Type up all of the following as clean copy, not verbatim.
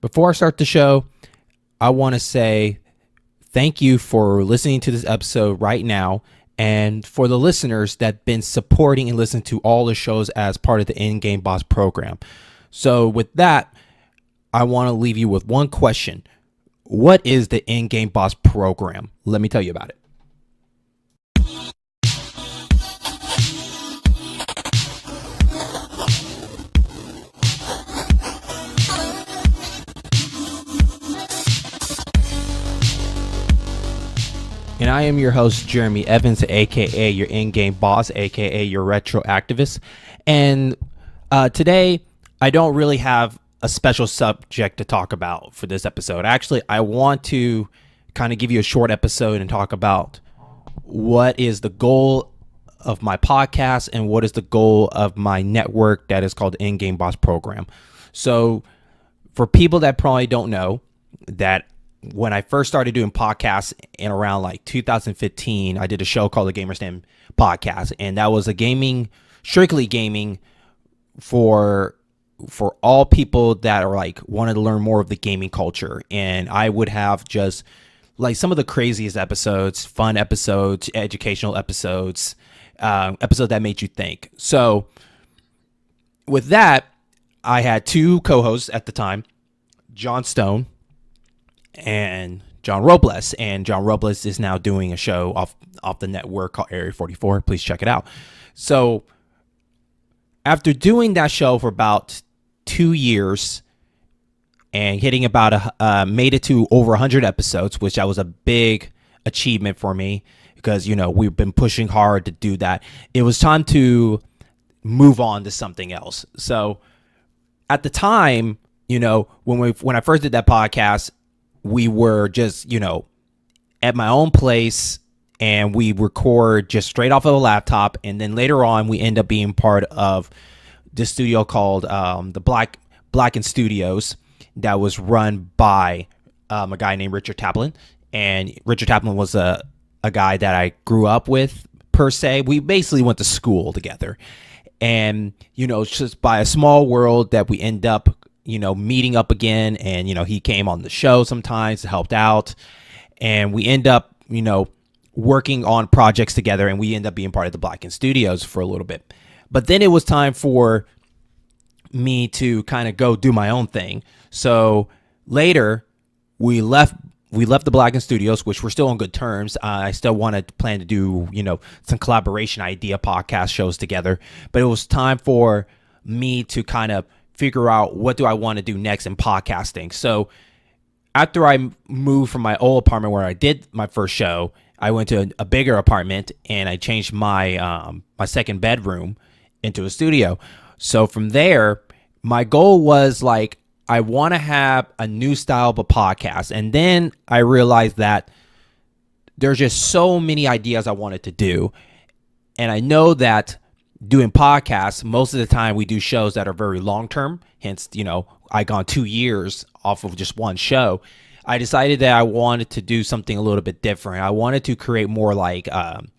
Before I start the show, I want to say thank you for listening to this episode right now, and for the listeners that have been supporting and listening to all the shows as part of the In-Game Boss program. So with that, I want to leave you with one question. What is the In-Game Boss program? Let me tell you about it. And I am your host, Jeremy Evans, aka your in-game boss, aka your retro activist. And today, I don't really have a special subject to talk about for this episode. Actually, I want to kind of give you a short episode and talk about what is the goal of my podcast and what is the goal of my network that is called the In-Game Boss program. So for people that probably don't know, that when I first started doing podcasts in around like 2015, I did a show called the Gamer Stand Podcast, and that was strictly gaming for all people that are like wanted to learn more of the gaming culture. And I would have just like some of the craziest episodes, fun episodes, educational episodes, episodes that made you think. So with that, I had two co-hosts at the time, John Stone and John Robles. And John Robles is now doing a show off the network called Area 44. Please check it out. So after doing that show for about 2 years and hitting made it to over 100 episodes, which that was a big achievement for me because, we've been pushing hard to do that. It was time to move on to something else. So at the time, when I first did that podcast, we were just, at my own place, and we record just straight off of a laptop. And then later on, we end up being part of this studio called the Blacken Studios that was run by a guy named Richard Taplin. And Richard Taplin was a guy that I grew up with, per se. We basically went to school together. And, it's just by a small world that we end up meeting up again. And, he came on the show sometimes, helped out. And we end up, working on projects together. And we end up being part of the Blacken Studios for a little bit. But then it was time for me to kind of go do my own thing. So later, we left the Blacken Studios, which we're still on good terms. I still plan to do, some collaboration idea podcast shows together. But it was time for me to kind of figure out what do I want to do next in podcasting. So after I moved from my old apartment where I did my first show, I went to a bigger apartment and I changed my my second bedroom into a studio. So from there, my goal was like, I want to have a new style of a podcast. And then I realized that there's just so many ideas I wanted to do. And I know that doing podcasts, most of the time we do shows that are very long term. Hence, I gone 2 years off of just one show. I decided that I wanted to do something a little bit different. I wanted to create more like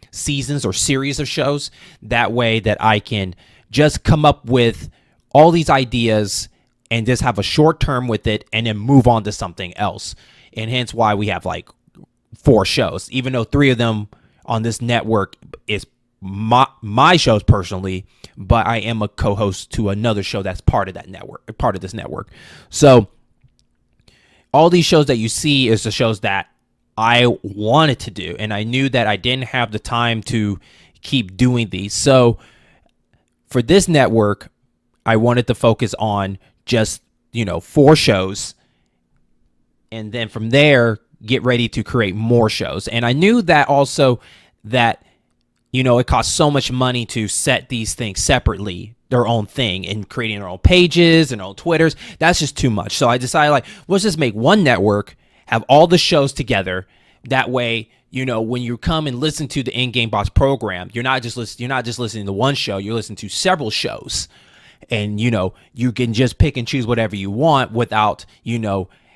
seasons or series of shows. That way that I can just come up with all these ideas and just have a short term with it and then move on to something else. And hence why we have like 4 shows, even though 3 of them on this network is my shows personally, but I am a co-host to another show that's part of that network, part of this network. So all these shows that you see is the shows that I wanted to do, and I knew that I didn't have the time to keep doing these. So for this network, I wanted to focus on just 4 shows, and then from there get ready to create more shows. And I knew that also that it costs so much money to set these things separately, their own thing, and creating their own pages and their own Twitters. That's just too much. So I decided, let's just make one network, have all the shows together. That way, when you come and listen to the In-Game Boss program, you're not just listening to one show, you're listening to several shows. And, you can just pick and choose whatever you want without,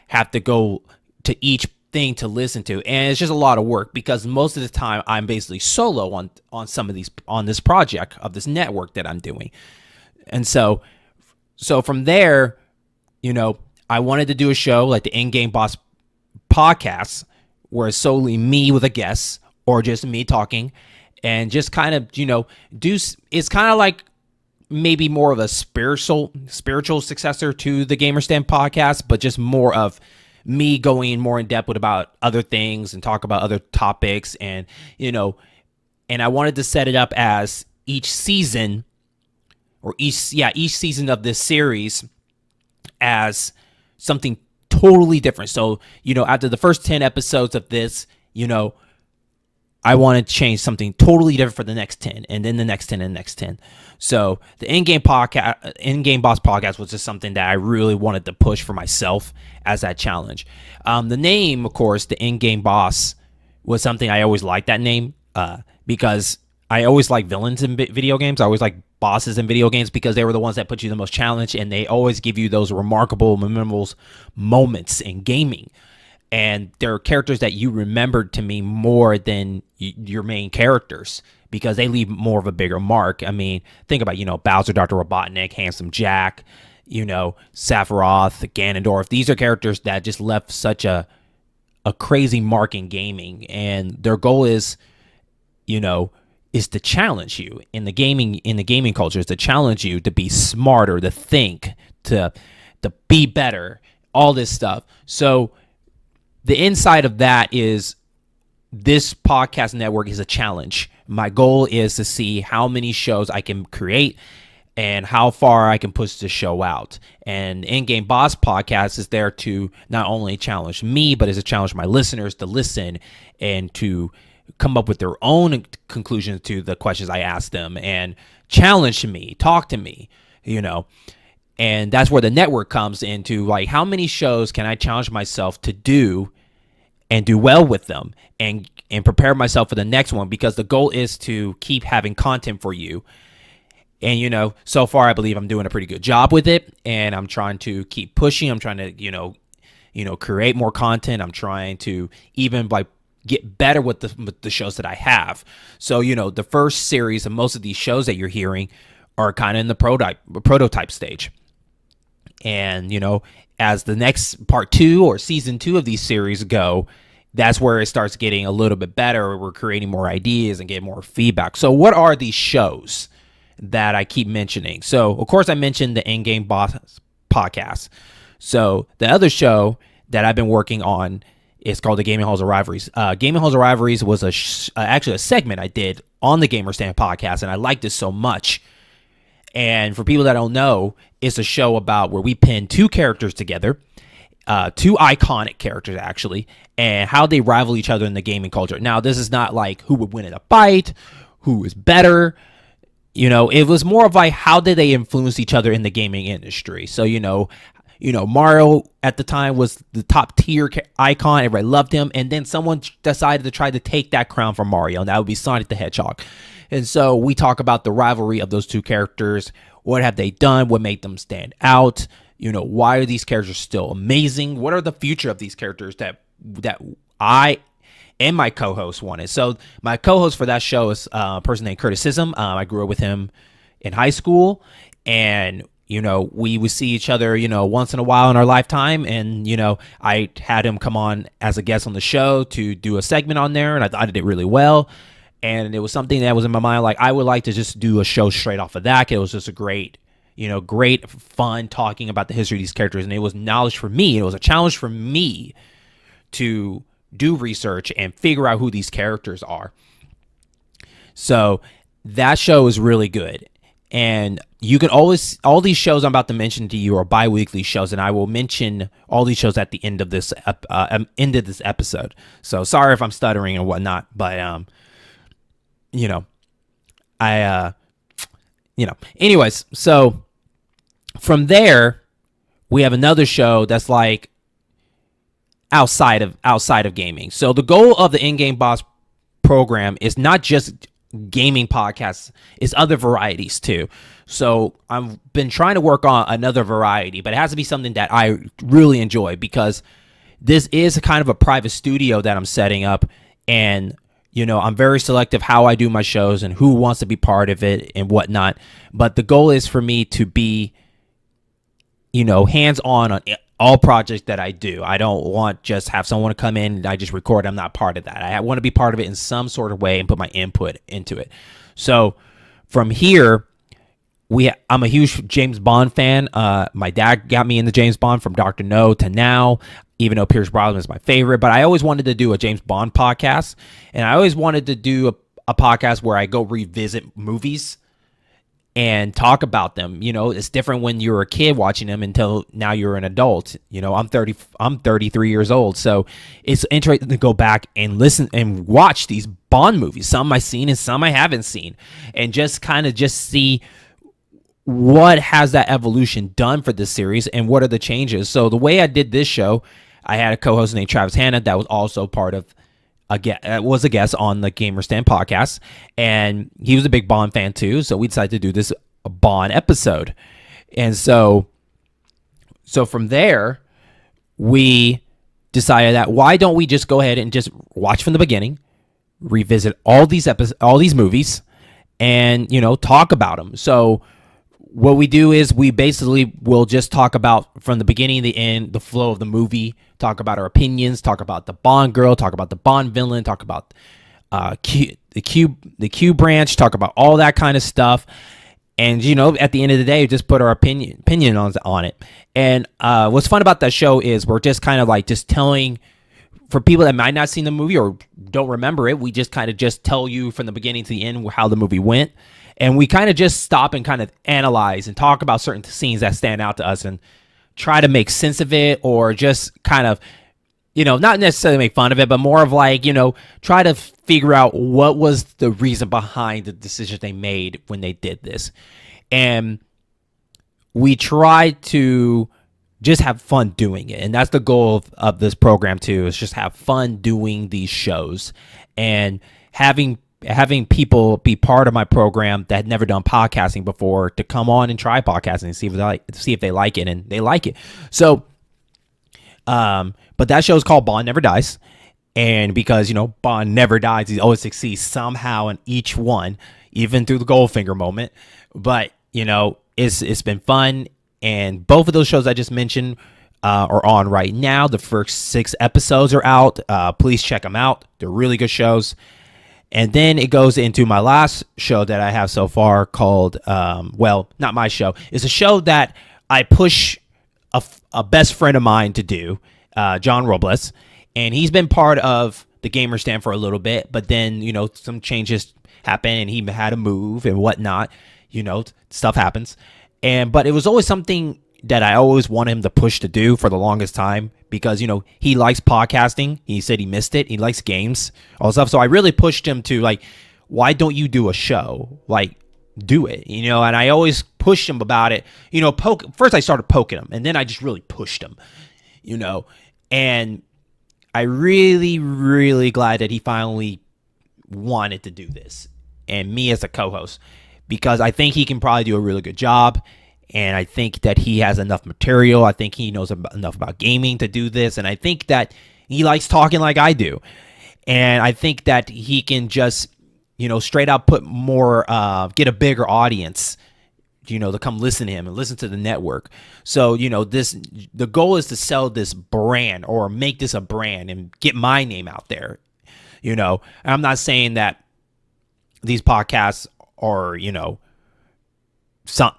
have to go to each thing to listen to. And it's just a lot of work because most of the time I'm basically solo on some of these, on this project of this network that I'm doing. And so from there, I wanted to do a show like the In-Game Boss podcast where it's solely me with a guest or just me talking and just kind of, it's kind of like maybe more of a spiritual successor to the Gamer Stand podcast, but just more of me going more in depth with about other things and talk about other topics. And, and I wanted to set it up as each season of this series as something totally different. So, after the first 10 episodes of this, I want to change something totally different for the next 10 and then the next 10 and the next 10. So the In-Game Boss podcast was just something that I really wanted to push for myself as that challenge. The name, of course, the In-Game Boss was something I always liked that name because I always like villains in video games. I always like bosses in video games because they were the ones that put you the most challenge, and they always give you those remarkable, memorable moments in gaming. And they're characters that you remembered to me more than your main characters because they leave more of a bigger mark. I mean, think about, Bowser, Dr. Robotnik, Handsome Jack, Sephiroth, Ganondorf. These are characters that just left such a crazy mark in gaming. And their goal is to challenge you in the gaming culture, is to challenge you to be smarter, to think, to be better, all this stuff. So the inside of that is this podcast network is a challenge. My goal is to see how many shows I can create and how far I can push the show out. And In-Game Boss podcast is there to not only challenge me, but is to challenge my listeners to listen and to come up with their own conclusions to the questions I ask them and challenge me, talk to me, And that's where the network comes into, like, how many shows can I challenge myself to do and do well with them and prepare myself for the next one, because the goal is to keep having content for you. And, so far I believe I'm doing a pretty good job with it, and I'm trying to keep pushing. I'm trying to, create more content. I'm trying to even get better with the shows that I have. So, the first series of most of these shows that you're hearing are kind of in the prototype stage. And, as the next part 2 or season 2 of these series go, that's where it starts getting a little bit better. We're creating more ideas and getting more feedback. So what are these shows that I keep mentioning? So, of course, I mentioned the In-Game Boss podcast. So the other show that I've been working on is called the Gaming Halls of Rivalries. Gaming Halls of Rivalries was actually a segment I did on the Gamer Stand podcast, and I liked it so much. And for people that don't know, it's a show about where we pin 2 characters together, 2 iconic characters actually, and how they rival each other in the gaming culture. Now, this is not like who would win in a fight, who is better. It was more of like how did they influence each other in the gaming industry. So, Mario at the time was the top tier icon. Everybody loved him. And then someone decided to try to take that crown from Mario, and that would be Sonic the Hedgehog. And so we talk about the rivalry of those 2 characters. What have they done? What made them stand out? Why are these characters still amazing? What are the future of these characters that I and my co-host wanted? So my co-host for that show is a person named Curtisism. I grew up with him in high school, and we would see each other, once in a while in our lifetime. And, I had him come on as a guest on the show to do a segment on there, and I thought I did it really well. And it was something that was in my mind, like I would like to just do a show straight off of that. It was just a great fun talking about the history of these characters. And it was knowledge for me. It was a challenge for me to do research and figure out who these characters are. So that show is really good. And you can always, all these shows I'm about to mention to you are bi-weekly shows, and I will mention all these shows at the end of this episode. So sorry if I'm stuttering and whatnot, but anyways, so from there we have another show that's like outside of gaming. So the goal of the In-Game Boss program is not just gaming podcasts, it's other varieties too. So I've been trying to work on another variety, but it has to be something that I really enjoy, because this is a kind of a private studio that I'm setting up, and I'm very selective how I do my shows and who wants to be part of it and whatnot. But the goal is for me to be, hands-on on all projects that I do. I don't want just have someone come in and I just record. I'm not part of that. I want to be part of it in some sort of way and put my input into it. So from here, I'm a huge James Bond fan. My dad got me into James Bond from Dr. No to now, even though Pierce Brosnan is my favorite. But I always wanted to do a James Bond podcast, and I always wanted to do a podcast where I go revisit movies and talk about them. It's different when you're a kid watching them until now you're an adult. I'm 33 years old, so it's interesting to go back and listen and watch these Bond movies. Some I've seen and some I haven't seen, and just see what has that evolution done for this series and what are the changes. So the way I did this show, I had a co-host named Travis Hanna that was also part of was a guest on the Gamer Stand podcast, and he was a big Bond fan too. So we decided to do this Bond episode, and so from there we decided that why don't we just go ahead and just watch from the beginning, revisit all these movies, and talk about them. So what we do is we basically will just talk about from the beginning to the end, the flow of the movie, talk about our opinions, talk about the Bond girl, talk about the Bond villain, talk about the Q branch, talk about all that kind of stuff. And, at the end of the day, just put our opinion on it. And what's fun about that show is we're just kind of like just telling, for people that might not seen the movie or don't remember it, we just kind of just tell you from the beginning to the end how the movie went. And we kind of just stop and kind of analyze and talk about certain scenes that stand out to us and try to make sense of it, or just kind of, not necessarily make fun of it, but more of like, try to figure out what was the reason behind the decisions they made when they did this. And we try to just have fun doing it. And that's the goal of this program too, is just have fun doing these shows and having people be part of my program that had never done podcasting before to come on and try podcasting and see if they like it, and they like it. So, but that show is called Bond Never Dies, and because Bond never dies, he always succeeds somehow in each one, even through the Goldfinger moment. But it's been fun, and both of those shows I just mentioned are on right now. The first 6 episodes are out. Please check them out. They're really good shows. And then it goes into my last show that I have so far called, not my show. It's a show that I push a best friend of mine to do, John Robles. And he's been part of the Gamer Stand for a little bit. But then, some changes happen and he had to move and whatnot. Stuff happens. But it was always something that I always wanted him to push to do for the longest time, because, he likes podcasting. He said he missed it. He likes games, all stuff. So I really pushed him to, like, why don't you do a show? Like, do it, and I always pushed him about it. First I started poking him, and then I just really pushed him, and I really, really glad that he finally wanted to do this, and me as a co-host, because I think he can probably do a really good job. And I think that he has enough material. I think he knows enough about gaming to do this. And I think that he likes talking like I do. And I think that he can just, straight out put more, get a bigger audience, to come listen to him and listen to the network. So, the goal is to sell this brand or make this a brand and get my name out there, And I'm not saying that these podcasts are,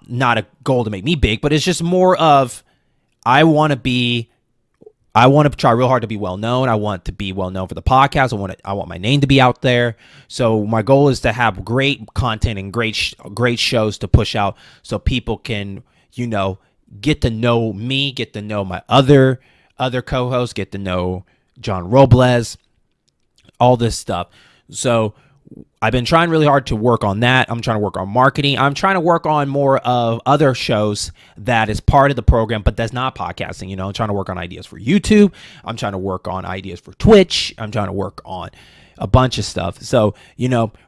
not a goal to make me big, but it's just more of I want to try real hard to be well known. I want to be well known for the podcast. I want my name to be out there. So my goal is to have great content and great shows to push out, so people can get to know me, get to know my other co-hosts, get to know John Robles, all this stuff. So I've been trying really hard to work on that. I'm trying to work on marketing. I'm trying to work on more of other shows that is part of the program, but that's not podcasting. I'm trying to work on ideas for YouTube. I'm trying to work on ideas for Twitch. I'm trying to work on a bunch of stuff. So,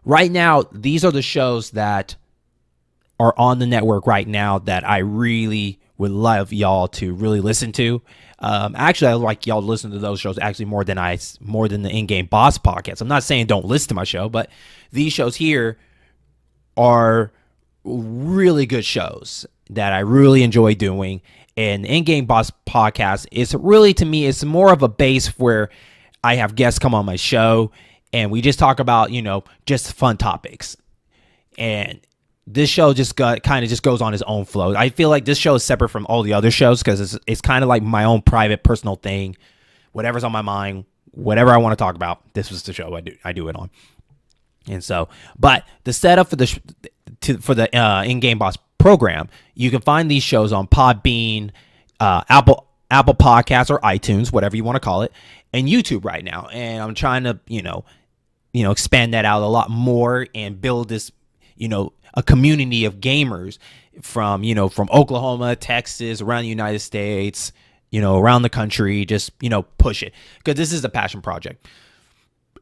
right now, these are the shows that are on the network right now that I really would love y'all to really listen to. Actually, I like y'all to listen to those shows actually more than the In-Game Boss podcast. I'm not saying don't listen to my show, but these shows here are really good shows that I really enjoy doing. And the In-Game Boss podcast is really, to me, it's more of a base where I have guests come on my show and we just talk about, just fun topics. And this show just goes on its own flow. I feel like this show is separate from all the other shows because it's kind of like my own private personal thing. Whatever's on my mind, whatever I want to talk about, this was the show I do it on. And so, but the setup for the In-Game Boss program, you can find these shows on Podbean, Apple Podcasts or iTunes, whatever you want to call it, and YouTube right now. And I'm trying to, expand that out a lot more and build this, a community of gamers from Oklahoma, Texas, around the United States, around the country, just, push it. Because this is a passion project.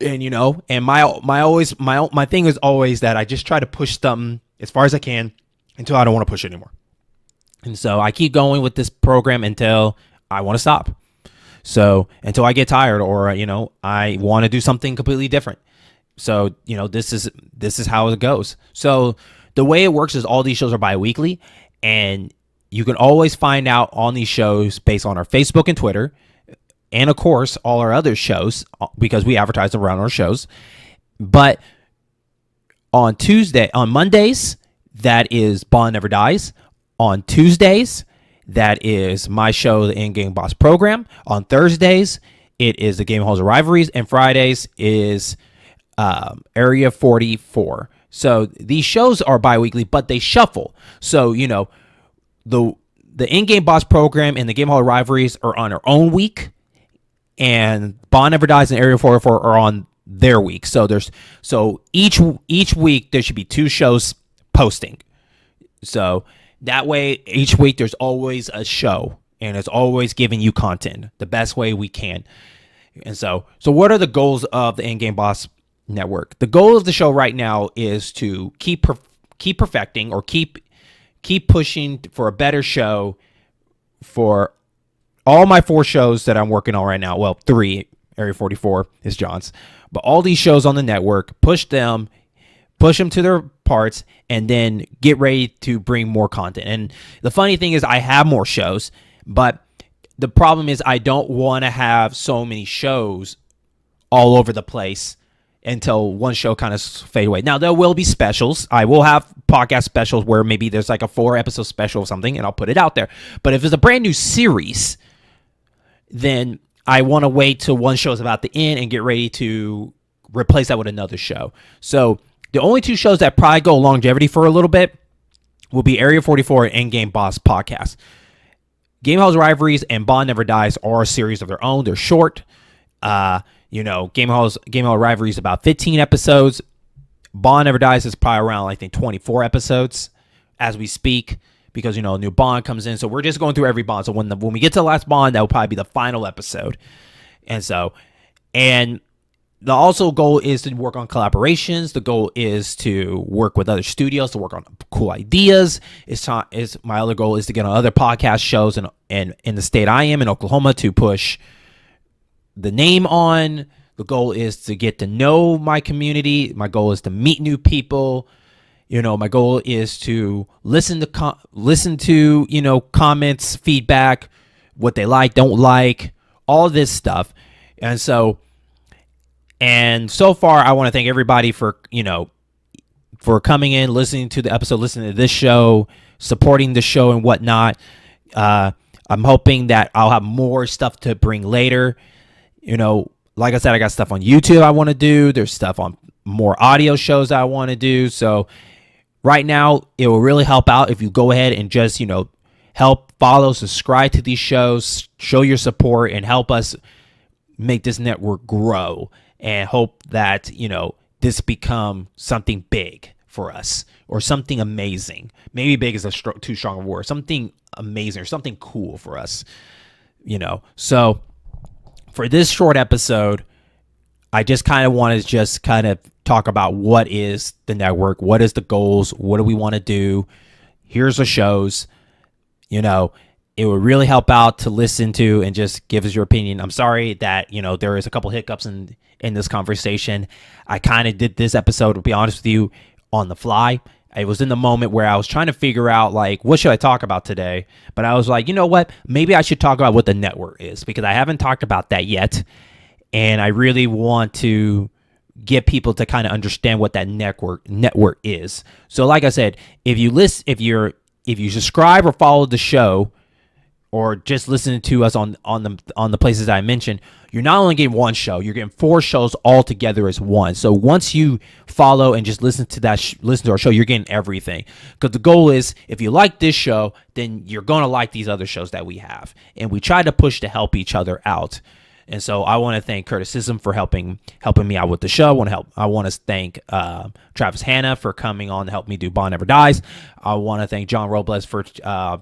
And, and my thing is always that I just try to push something as far as I can until I don't want to push it anymore. And so I keep going with this program until I want to stop. So until I get tired or, I want to do something completely different. So, this is how it goes. So the way it works is all these shows are bi-weekly, and you can always find out on these shows based on our Facebook and Twitter, and of course all our other shows because we advertise around our shows. But on Mondays, that is Bond Never Dies. On Tuesdays, that is my show, the In-Game Boss program. On Thursdays, it is the Game Halls of Rivalries, and Fridays is Area 44. So these shows are bi-weekly, but they shuffle. So, the In-Game Boss program and the Game Hall of Rivalries are on their own week, and Bond Never Dies and Area 44 are on their week. So each week there should be 2 shows posting. So that way each week there's always a show, and it's always giving you content the best way we can. And so what are the goals of the In-Game Boss Network? The goal of the show right now is to keep perfecting or keep pushing for a better show for all my 4 shows that I'm working on right now. Well, 3, Area 44 is John's, but all these shows on the network, push them to their parts, and then get ready to bring more content. And the funny thing is I have more shows, but the problem is I don't want to have so many shows all over the place until one show kind of fade away. Now, there will be specials. I will have podcast specials where maybe there's like a 4-episode special or something, and I'll put it out there. But if it's a brand new series, then I want to wait till one show is about to end and get ready to replace that with another show. So the only 2 shows that probably go longevity for a little bit will be Area 44 and In-Game Boss podcast. Game Halls Rivalries and Bond Never Dies are a series of their own. They're short. Game Hall Rivalry is about 15 episodes. Bond Never Dies is probably around, I think, 24 episodes as we speak, because, a new Bond comes in. So we're just going through every Bond. So when we get to the last Bond, that will probably be the final episode. And the also goal is to work on collaborations. The goal is to work with other studios to work on cool ideas. My other goal is to get on other podcast shows and in the state I am in Oklahoma to push the name on. The goal is to get to know my community. My goal is to meet new people. My goal is to listen to comments, feedback, what they like, don't like, all this stuff. And so far, I want to thank everybody for coming in, listening to the episode, listening to this show, supporting the show and whatnot. I'm hoping that I'll have more stuff to bring later. Like I said, I got stuff on YouTube I want to do. There's stuff on more audio shows I want to do. So right now, it will really help out if you go ahead and just, help follow, subscribe to these shows, show your support, and help us make this network grow, and hope that, this become something big for us, or something amazing. Maybe big is too strong a word. Something amazing or something cool for us, So for this short episode, I just kind of want to talk about what is the network, what is the goals, what do we want to do, here's the shows. It would really help out to listen to and just give us your opinion. I'm sorry that, there is a couple hiccups in this conversation. I kind of did this episode, to be honest with you, on the fly. I was in the moment where I was trying to figure out, like, what should I talk about today? But I was like, you know what? Maybe I should talk about what the network is, because I haven't talked about that yet. And I really want to get people to kind of understand what that network is. So like I said, if you subscribe or follow the show, or just listen to us on the places that I mentioned, you're not only getting one show, you're getting 4 shows all together as one. So once you follow and just listen to listen to our show, you're getting everything. Because the goal is, if you like this show, then you're gonna like these other shows that we have, and we try to push to help each other out. And so I want to thank Curtisism for helping me out with the show. I want to thank Travis Hanna for coming on to help me do Bond Never Dies. I want to thank John Robles for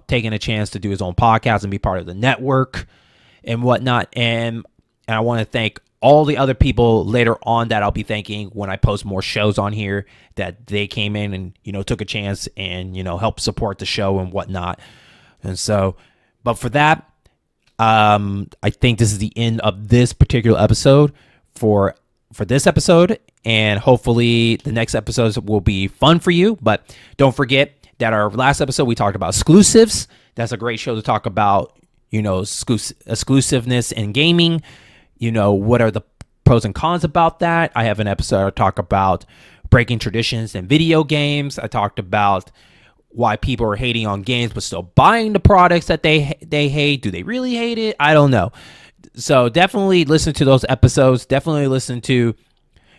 taking a chance to do his own podcast and be part of the network and whatnot. And I want to thank all the other people later on that I'll be thanking when I post more shows on here, that they came in and, took a chance and, helped support the show and whatnot. And so, but for that, I think this is the end of this particular episode for this episode, and hopefully the next episodes will be fun for you. But don't forget that our last episode, we talked about exclusives. That's a great show to talk about, exclusiveness in gaming. What are the pros and cons about that? I have an episode I talk about breaking traditions in video games. I talked about why people are hating on games but still buying the products that they hate. Do they really hate it? I don't know. So definitely listen to those episodes. Definitely listen to,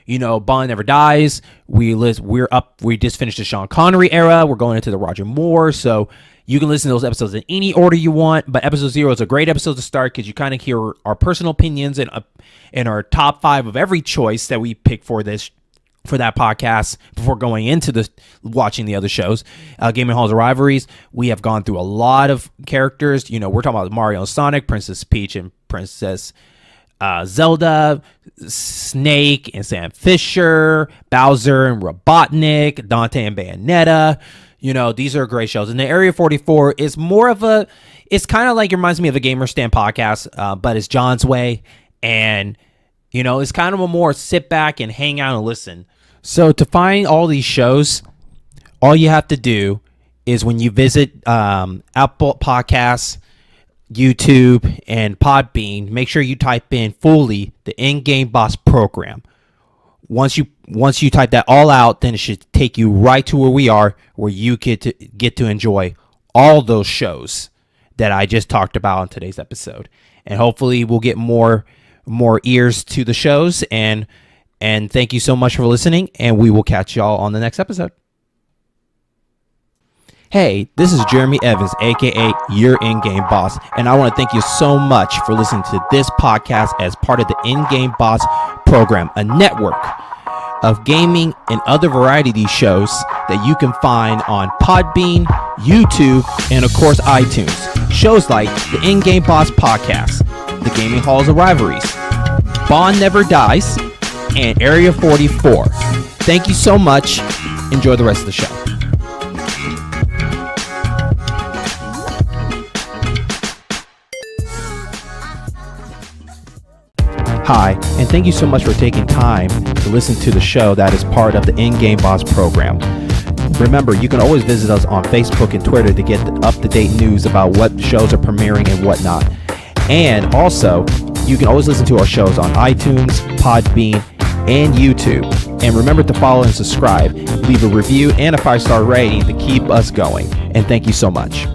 Bond Never Dies. We just finished the Sean Connery era. We're going into the Roger Moore. So you can listen to those episodes in any order you want. But episode 0 is a great episode to start, because you kind of hear our personal opinions and our top 5 of every choice that we pick for that podcast before going into watching the other shows. Gaming Halls of Rivalries, we have gone through a lot of characters. We're talking about Mario and Sonic, Princess Peach and Princess Zelda, Snake and Sam Fisher, Bowser and Robotnik, Dante and Bayonetta. These are great shows. And the Area 44 is more of it's kind of like, it reminds me of a Gamer Stand podcast, but it's John's way. And, it's kind of a more sit back and hang out and listen. So to find all these shows, all you have to do is, when you visit Apple Podcasts, YouTube, and Podbean, make sure you type in fully the In-Game Boss program. Once you type that all out, then it should take you right to where we are, where you get to enjoy all those shows that I just talked about in today's episode. And hopefully we'll get more ears to the shows, and thank you so much for listening, and we will catch y'all on the next episode. Hey, this is Jeremy Evans, aka your In-Game Boss, and I want to thank you so much for listening to this podcast as part of the In-Game Boss program, a network of gaming and other variety of these shows that you can find on Podbean, YouTube, and of course iTunes. Shows like the In-Game Boss podcast, the Gaming Halls of Rivalries, Bond Never Dies, and Area 44. Thank you so much. Enjoy the rest of the show. Hi, and thank you so much for taking time to listen to the show that is part of the In-Game Boss program. Remember, you can always visit us on Facebook and Twitter to get the up-to-date news about what shows are premiering and whatnot. And also, you can always listen to our shows on iTunes, Podbean, and YouTube. And remember to follow and subscribe, leave a review and a 5-star rating to keep us going. And thank you so much.